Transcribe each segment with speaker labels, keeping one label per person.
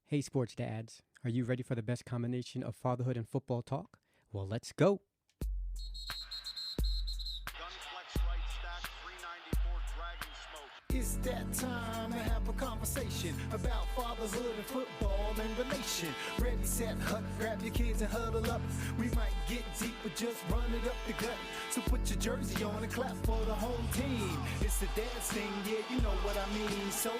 Speaker 1: Hey, sports dads, are you ready for the best combination of fatherhood and football talk? Well, let's go.
Speaker 2: It's that time to have a conversation about fatherhood and football and relation. Ready, set, hut, grab your kids and huddle up. We might get deep, but just run it up the gut. So put your jersey on and clap for the home team. It's the dad's thing, yeah, you know what I mean. So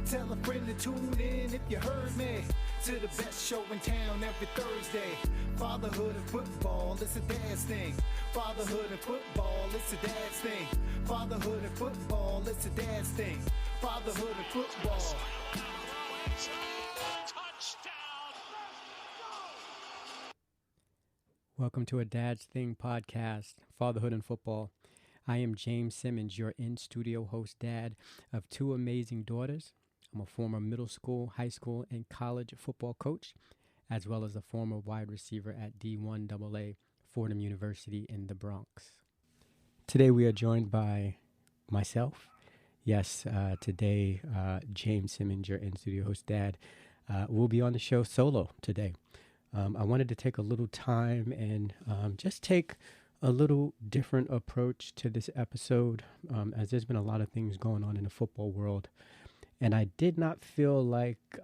Speaker 2: tell a friend to tune in if you heard me. To the best show in town every Thursday. Fatherhood and football, it's a dad's thing. Fatherhood and football, it's a dad's thing. Fatherhood and football, it's a dad's thing. Fatherhood and football.
Speaker 1: Welcome to a Dad's Thing podcast, Fatherhood and Football. I am James Simmons, your in-studio host dad of two amazing daughters. I'm a former middle school, high school, and college football coach, as well as a former wide receiver at D1AA Fordham University in the Bronx. Today we are joined by myself. Yes, today James Simmons, your in-studio host dad, will be on the show solo today. I wanted to take a little time and just take a little different approach to this episode, as there's been a lot of things going on in the football world. And I did not feel like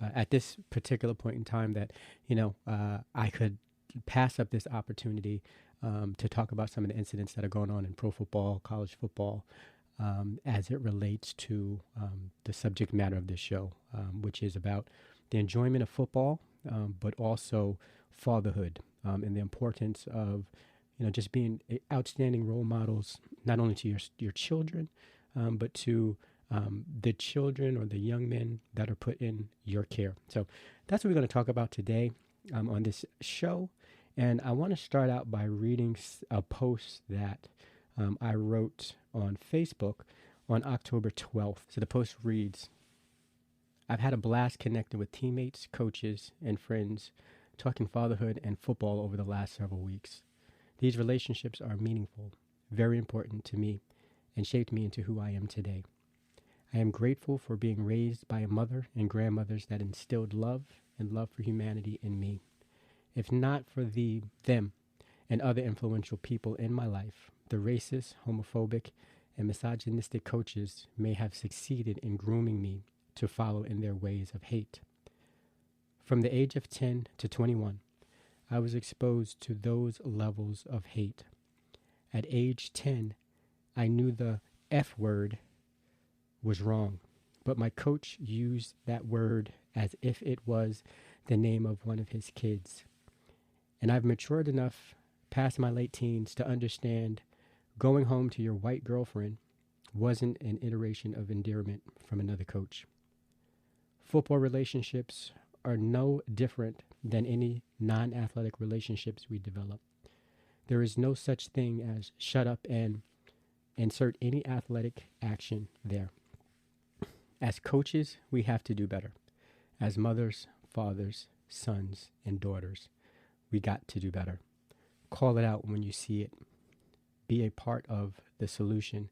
Speaker 1: at this particular point in time that, I could pass up this opportunity to talk about some of the incidents that are going on in pro football, college football, as it relates to the subject matter of this show, which is about the enjoyment of football, but also fatherhood and the importance of, just being outstanding role models, not only to your children, but to the children or the young men that are put in your care. So that's what we're going to talk about today on this show. And I want to start out by reading a post that I wrote on Facebook on October 12th. So the post reads, "I've had a blast connecting with teammates, coaches, and friends, talking fatherhood and football over the last several weeks. These relationships are meaningful, very important to me, and shaped me into who I am today. I am grateful for being raised by a mother and grandmothers that instilled love and love for humanity in me. If not for them and other influential people in my life, the racist, homophobic, and misogynistic coaches may have succeeded in grooming me to follow in their ways of hate. From the age of 10 to 21, I was exposed to those levels of hate. At age 10, I knew the F word was wrong, but my coach used that word as if it was the name of one of his kids. And I've matured enough past my late teens to understand going home to your white girlfriend wasn't an iteration of endearment from another coach. Football relationships are no different than any non-athletic relationships we develop. There is no such thing as shut up and insert any athletic action there. As coaches, we have to do better. As mothers, fathers, sons, and daughters, we got to do better. Call it out when you see it. Be a part of the solution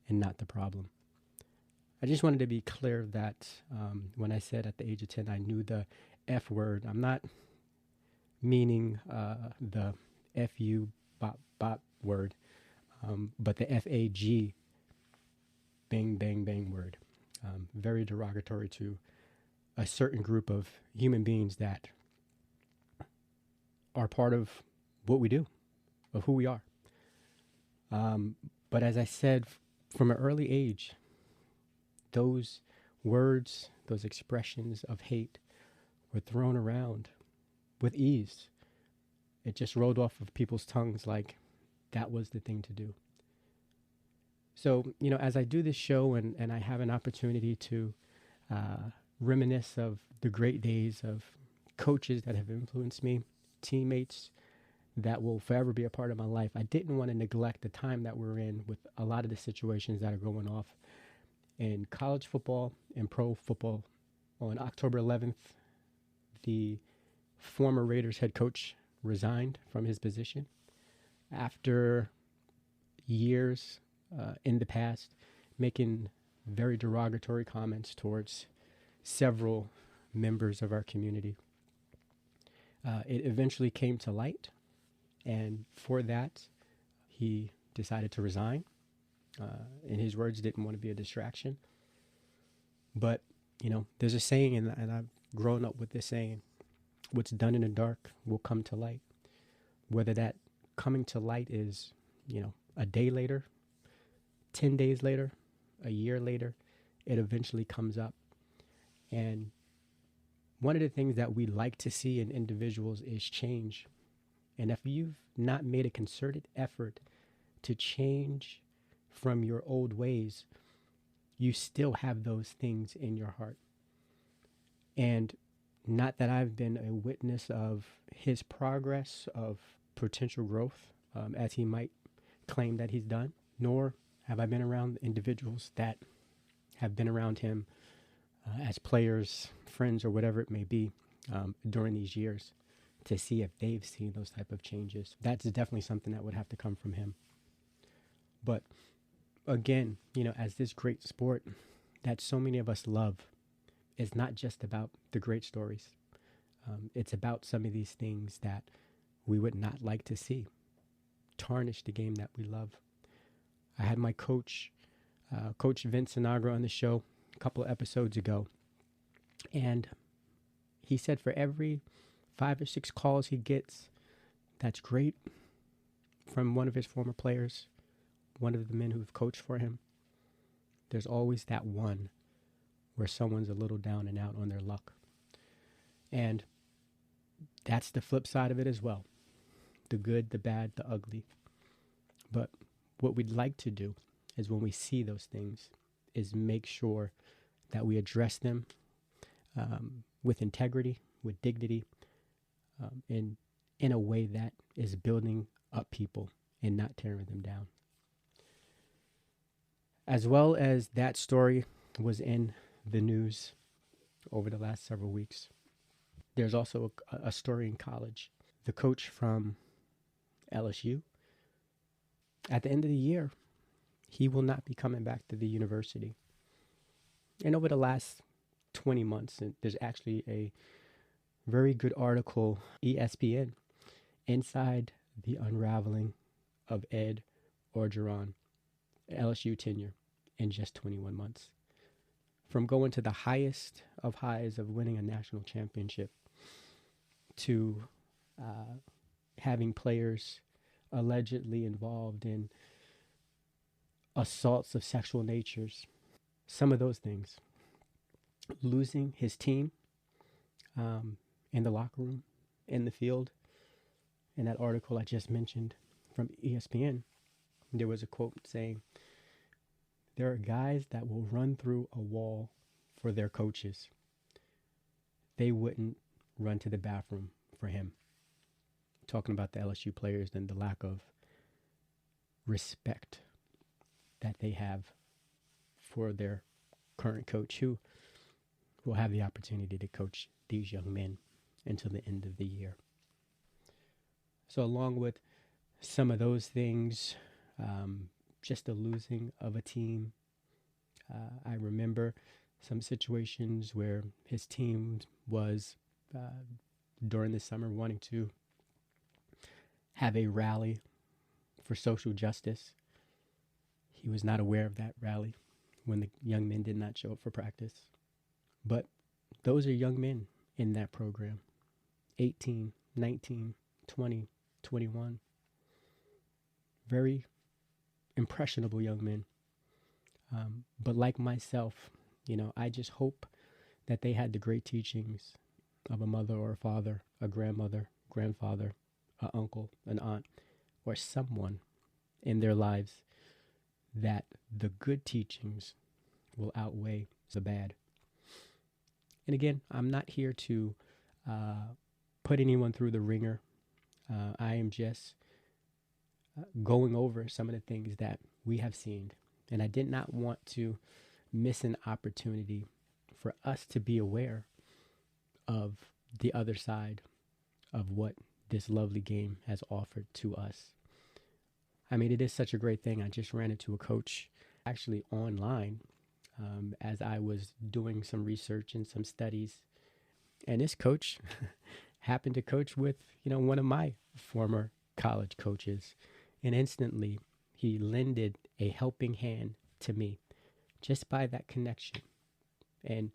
Speaker 1: and not the problem." I just wanted to be clear that when I said at the age of 10, I knew the F word, I'm not meaning the F-U bop word, but the F-A-G bang, bang, bang word. Very derogatory to a certain group of human beings that are part of what we do, of who we are. But as I said, from an early age, those words, those expressions of hate were thrown around with ease. It just rolled off of people's tongues like that was the thing to do. So, as I do this show and I have an opportunity to reminisce of the great days of coaches that have influenced me, teammates that will forever be a part of my life, I didn't want to neglect the time that we're in with a lot of the situations that are going off in college football and pro football. On October 11th, the former Raiders head coach resigned from his position after years in the past making very derogatory comments towards several members of our community. It eventually came to light, and for that, he decided to resign. In his words, didn't want to be a distraction. But, there's a saying, and I've grown up with this saying, what's done in the dark will come to light. Whether that coming to light is, a day later, 10 days later, a year later, it eventually comes up. And one of the things that we like to see in individuals is change. And if you've not made a concerted effort to change from your old ways, you still have those things in your heart. And not that I've been a witness of his progress, of potential growth, as he might claim that he's done, nor have I been around individuals that have been around him as players, friends, or whatever it may be during these years to see if they've seen those type of changes. That's definitely something that would have to come from him. But again, as this great sport that so many of us love, is not just about the great stories. It's about some of these things that we would not like to see tarnish the game that we love. I had my coach, Coach Vince Sinagra, on the show a couple of episodes ago, and he said for every 5 or 6 calls he gets, that's great, from one of his former players, one of the men who've coached for him, there's always that one where someone's a little down and out on their luck. And that's the flip side of it as well. The good, the bad, the ugly. But what we'd like to do is when we see those things is make sure that we address them with integrity, with dignity, in a way that is building up people and not tearing them down. As well as that story was in the news over the last several weeks, there's also a story in college. The coach from LSU, at the end of the year, he will not be coming back to the university. And over the last 20 months, there's actually a very good article, ESPN, Inside the Unraveling of Ed Orgeron, LSU tenure in just 21 months. From going to the highest of highs of winning a national championship to having players allegedly involved in assaults of sexual natures, some of those things. Losing his team in the locker room, in the field. In that article I just mentioned from ESPN, there was a quote saying, there are guys that will run through a wall for their coaches. They wouldn't run to the bathroom for him. Talking about the LSU players and the lack of respect that they have for their current coach, who will have the opportunity to coach these young men until the end of the year. So along with some of those things, just the losing of a team, I remember some situations where his team was, during the summer, wanting to have a rally for social justice. He was not aware of that rally when the young men did not show up for practice. But those are young men in that program, 18, 19, 20, 21. Very impressionable young men. But like myself, I just hope that they had the great teachings of a mother or a father, a grandmother, grandfather, an uncle, an aunt, or someone in their lives, that the good teachings will outweigh the bad. And again, I'm not here to put anyone through the ringer. I am just going over some of the things that we have seen. And I did not want to miss an opportunity for us to be aware of the other side of what this lovely game has offered to us. I mean, it is such a great thing. I just ran into a coach actually online as I was doing some research and some studies And this coach happened to coach with, one of my former college coaches. And instantly, he lended a helping hand to me just by that connection. And,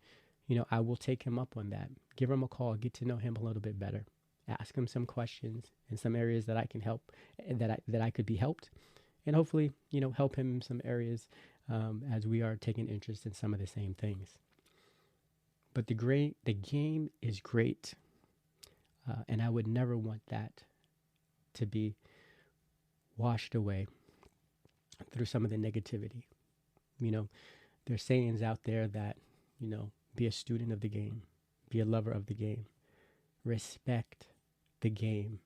Speaker 1: I will take him up on that. Give him a call, get to know him a little bit better. Ask him some questions in some areas that I can help, that I could be helped. And hopefully, help him in some areas as we are taking interest in some of the same things. But the game is great. And I would never want that to be washed away through some of the negativity. There's sayings out there that, be a student of the game, be a lover of the game, respect the game,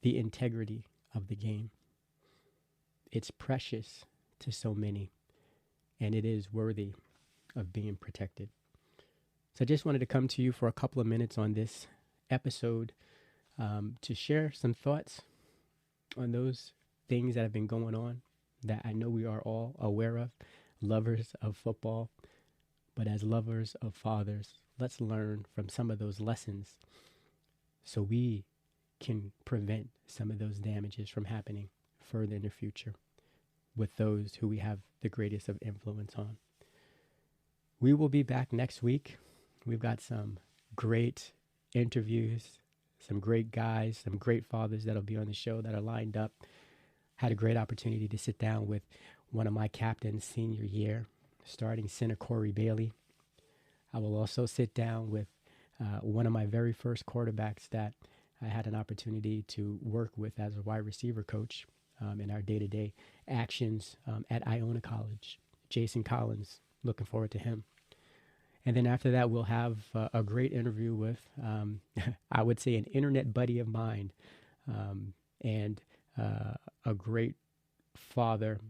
Speaker 1: the integrity of the game. It's precious to so many, and it is worthy of being protected. So I just wanted to come to you for a couple of minutes on this episode to share some thoughts on those things that have been going on that I know we are all aware of, lovers of football. But as lovers of fathers, let's learn from some of those lessons so we can prevent some of those damages from happening further in the future with those who we have the greatest of influence on. We will be back next week. We've got some great interviews, some great guys, some great fathers that'll be on the show that are lined up. Had a great opportunity to sit down with one of my captains senior year, starting center Corey Bailey. I will also sit down with one of my very first quarterbacks that I had an opportunity to work with as a wide receiver coach in our day-to-day actions at Iona College, Jason Collins. Looking forward to him. And then after that, we'll have a great interview with, I would say, an internet buddy of mine and a great father,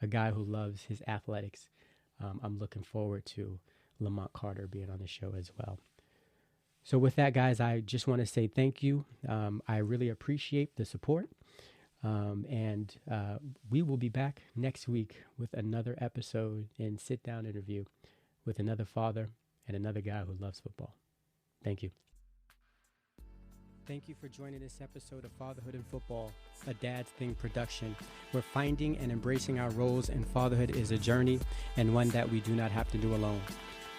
Speaker 1: a guy who loves his athletics. I'm looking forward to Lamont Carter being on the show as well. So with that, guys, I just want to say thank you. I really appreciate the support. And we will be back next week with another episode and sit-down interview with another father and another guy who loves football. Thank you. Thank you for joining this episode of Fatherhood and Football, a Dad's Thing production, where finding and embracing our roles in fatherhood is a journey and one that we do not have to do alone.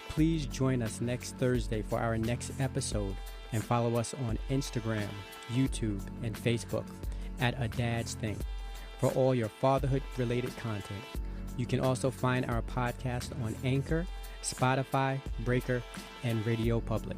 Speaker 1: Please join us next Thursday for our next episode and follow us on Instagram, YouTube, and Facebook at A Dad's Thing for all your fatherhood-related content. You can also find our podcast on Anchor, Spotify, Breaker, and Radio Public.